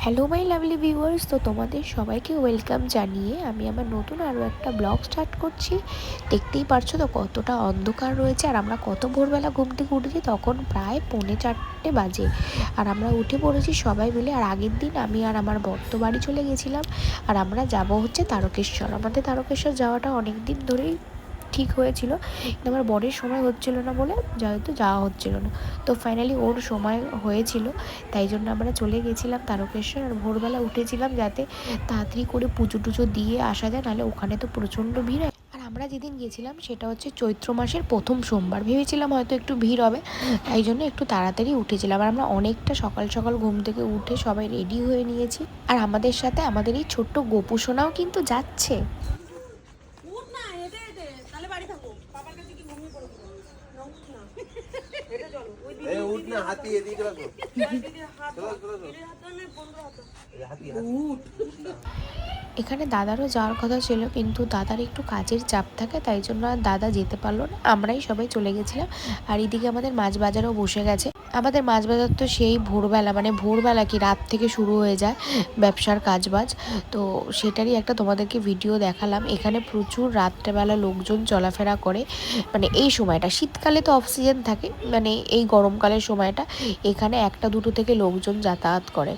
Hello my lovely viewers, তো তোমাদের সবাইকে ওয়েলকাম জানিয়ে আমি আমার নতুন আরও একটা ব্লগ স্টার্ট করছি। দেখতেই পারছো তো কতটা অন্ধকার রয়েছে, আর আমরা কত ভোরবেলা ঘুম থেকে উঠেছি, তখন প্রায় 3:45 বাজে। আর আমরা উঠে পড়েছি সবাই মিলে। আর আগের দিন আমি আর আমার বর্ত বাড়ি চলে গেছিলাম, আর আমরা যাব হচ্ছে তারকেশ্বর। আমাদের তারকেশ্বর যাওয়াটা অনেক দিন ধরেই ঠিক হয়েছিল, কিন্তু আমার বরের সময় হচ্ছিল না বলে যেহেতু যাওয়া হচ্ছিল না। তো ফাইনালি ওর সময় হয়েছিল, তাই জন্য আমরা চলে গেছিলাম তারকেশ্বর। আর ভোরবেলা উঠেছিলাম যাতে তাড়াতাড়ি করে পুজো টুজো দিয়ে আসা যায়, নাহলে ওখানে তো প্রচণ্ড ভিড় হয়। আর আমরা যেদিন গেছিলাম সেটা হচ্ছে চৈত্র মাসের প্রথম সোমবার, ভেবেছিলাম হয়তো একটু ভিড় হবে, তাই জন্য একটু তাড়াতাড়ি উঠেছিলাম। আর আমরা অনেকটা সকাল সকাল ঘুম থেকে উঠে সবাই রেডি হয়ে নিয়েছি। আর আমাদের সাথে আমাদের এই ছোট্ট গোপু সোনাও কিন্তু যাচ্ছে। এখানে দাদারও যাওয়ার কথা ছিল, কিন্তু দাদার একটু কাজের চাপ থাকে, তাই জন্য আর দাদা যেতে পারলো না, আমরাই সবাই চলে গেছিলাম। আর এদিকে আমাদের মাছ বাজারও বসে গেছে। আমাদের মাছ বাজার তো সেই ভোরবেলা, মানে ভোরবেলা কি রাত থেকে শুরু হয়ে যায় ব্যবসার কাজবাজ। তো সেটারই একটা তোমাদেরকে ভিডিও দেখালাম। এখানে প্রচুর রাত্রেবেলা লোকজন চলাফেরা করে, মানে এই সময়টা শীতকালে তো অফ সিজন থাকে, মানে এই গরমকালের সময়টা এখানে 1-2 থেকে লোকজন যাতায়াত করে,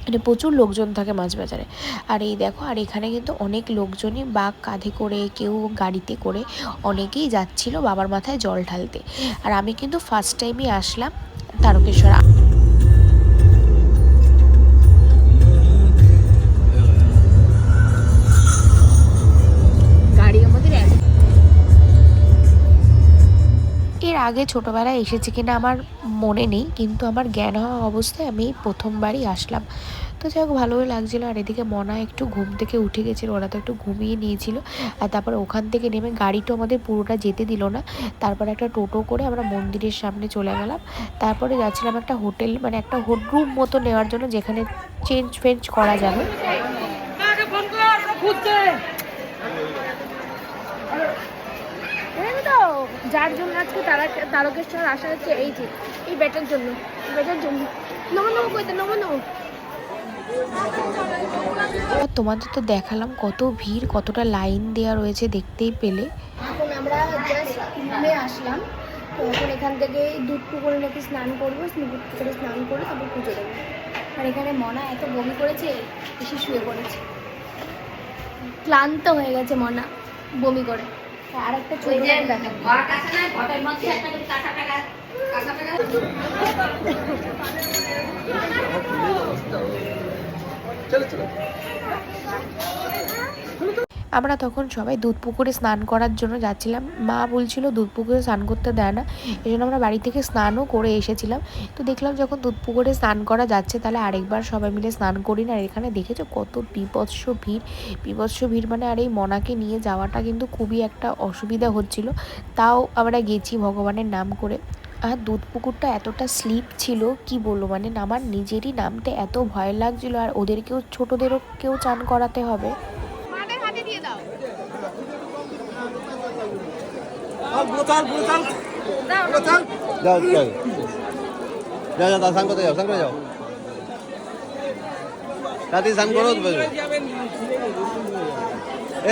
মানে প্রচুর লোকজন থাকে মাছ বাজারে। আর এই দেখো, আর এখানে কিন্তু অনেক লোকজনই বাঘ কাঁধে করে, কেউ গাড়িতে করে, অনেকেই যাচ্ছিল বাবার মাথায় জল ঢালতে। আর আমি কিন্তু ফার্স্ট টাইমই আসলাম তারকেশ্বর। গাড়ি আমাদের এর আগে ছোটোবেলায় এসেছি কিনা আমার মনে নেই, কিন্তু আমার জ্ঞান হওয়া অবস্থায় আমি প্রথমবারই আসলাম। তো যাই হোক, ভালোই লাগছিলো। আর এদিকে মনা একটু ঘুম থেকে উঠে গেছিলো, ওরা তো একটু ঘুমিয়ে নিয়েছিল। আর তারপর ওখান থেকে নেমে গাড়ি তো আমাদের পুরোটা যেতে দিল না, তারপর একটা টোটো করে আমরা মন্দিরের সামনে চলে গেলাম। তারপরে যাচ্ছিলাম একটা হোটেল, মানে একটা রুম মতো নেওয়ার জন্য, যেখানে চেঞ্জ ফেঞ্জ করা যাবে। যার জন্য আজকে তারকেশ্বর আসা হচ্ছে, এই ব্যাটার জন্য তোমাদের তো দেখালাম কত ভিড়, কতটা লাইন দেওয়া রয়েছে দেখতেই পেলে। এখন আমরা জাস্ট রুমে আসলাম। তো এখন এখান থেকে দুধ পুকুরে নাকি স্নান করবো, দুধ পুকুরে স্নান করে তারপর পুজো দেবো। আর এখানে মনা এত বমি করেছে, এসে শুয়ে পড়েছে, ক্লান্ত হয়ে গেছে মনা বমি করে। আর একটা ছোট আমরা তখন সবাই দুধ পুকুরে স্নান করার জন্য যাচ্ছিলাম। মা বলছিল দুধ পুকুরে স্নান করতে দেয় না, এই জন্য আমরা বাড়ি থেকে স্নানও করে এসেছিলাম। তো দেখলাম যখন দুধ পুকুরে স্নান করা যাচ্ছে, তাহলে আরেকবার সবাই মিলে স্নান করি না। আর এখানে দেখেছো কত বিভৎস ভিড় মানে। আর এই মনাকে নিয়ে যাওয়াটা কিন্তু খুবই একটা অসুবিধা হচ্ছিল, তাও আমরা গেছি ভগবানের নাম করে। আর দুধ পুকুরটা এতটা স্লিপ ছিল কি বলবো, মানে আমার নিজেরই নামতে এত ভয় লাগছিল। আর ওদেরকেও, ছোটদেরও কেউ চান করাতে হবে।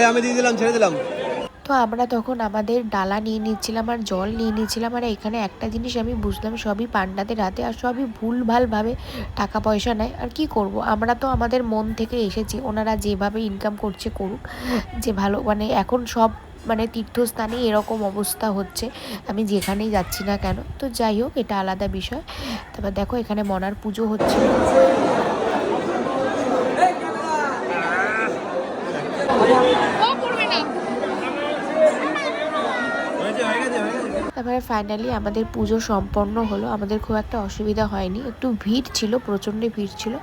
আমি দিয়ে দিলাম, ছেড়ে দিলাম। তো আমরা তখন আমাদের ডালা নিয়ে নিচ্ছিলাম আর জল নিয়ে নিচ্ছিলাম। আর এখানে একটা জিনিস আমি বুঝলাম, সবই পান্ডাদের হাতে, আর সবই ভুলভালভাবে টাকা পয়সা নেয়। আর কি করব, আমরা তো আমাদের মন থেকে এসেছি, ওনারা যেভাবে ইনকাম করছে করুক, যে ভালো, মানে এখন সব মানে তীর্থস্থানে এরকম অবস্থা হচ্ছে, আমি যেখানেই যাচ্ছি না কেন। তো যাই হোক, এটা আলাদা বিষয়। তারপর দেখো এখানে মনার পুজো হচ্ছে। তারপরে ফাইনালি আমাদের পুজো সম্পন্ন হলো। আমাদের খুব একটা অসুবিধা হয়নি, একটু ভিড় ছিল, প্রচণ্ড ভিড় ছিল।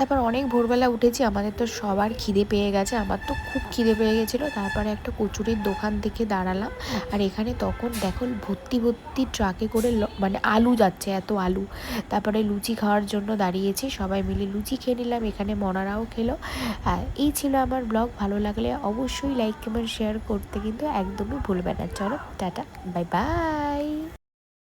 তারপর অনেক ভোরবেলা উঠেছি, আমাদের তো সবার খিদে পেয়ে গেছে, আমার তো খুব খিদে পেয়ে গেছিলো। তারপরে একটা কচুরির দোকান থেকে দাঁড়ালাম, আর এখানে তখন দেখো ভর্তি ভর্তি ট্রাকে করে মানে আলু যাচ্ছে, এত আলু। তারপরে লুচি খাওয়ার জন্য দাঁড়িয়েছি, সবাই মিলে লুচি খেয়ে নিলাম, এখানে মনারাও খেলো। আর এই ছিল আমার ব্লগ। ভালো লাগলে অবশ্যই লাইক কমেন্ট শেয়ার করতে কিন্তু একদমই ভুলবে না। চলো টাটা, বাই বাই।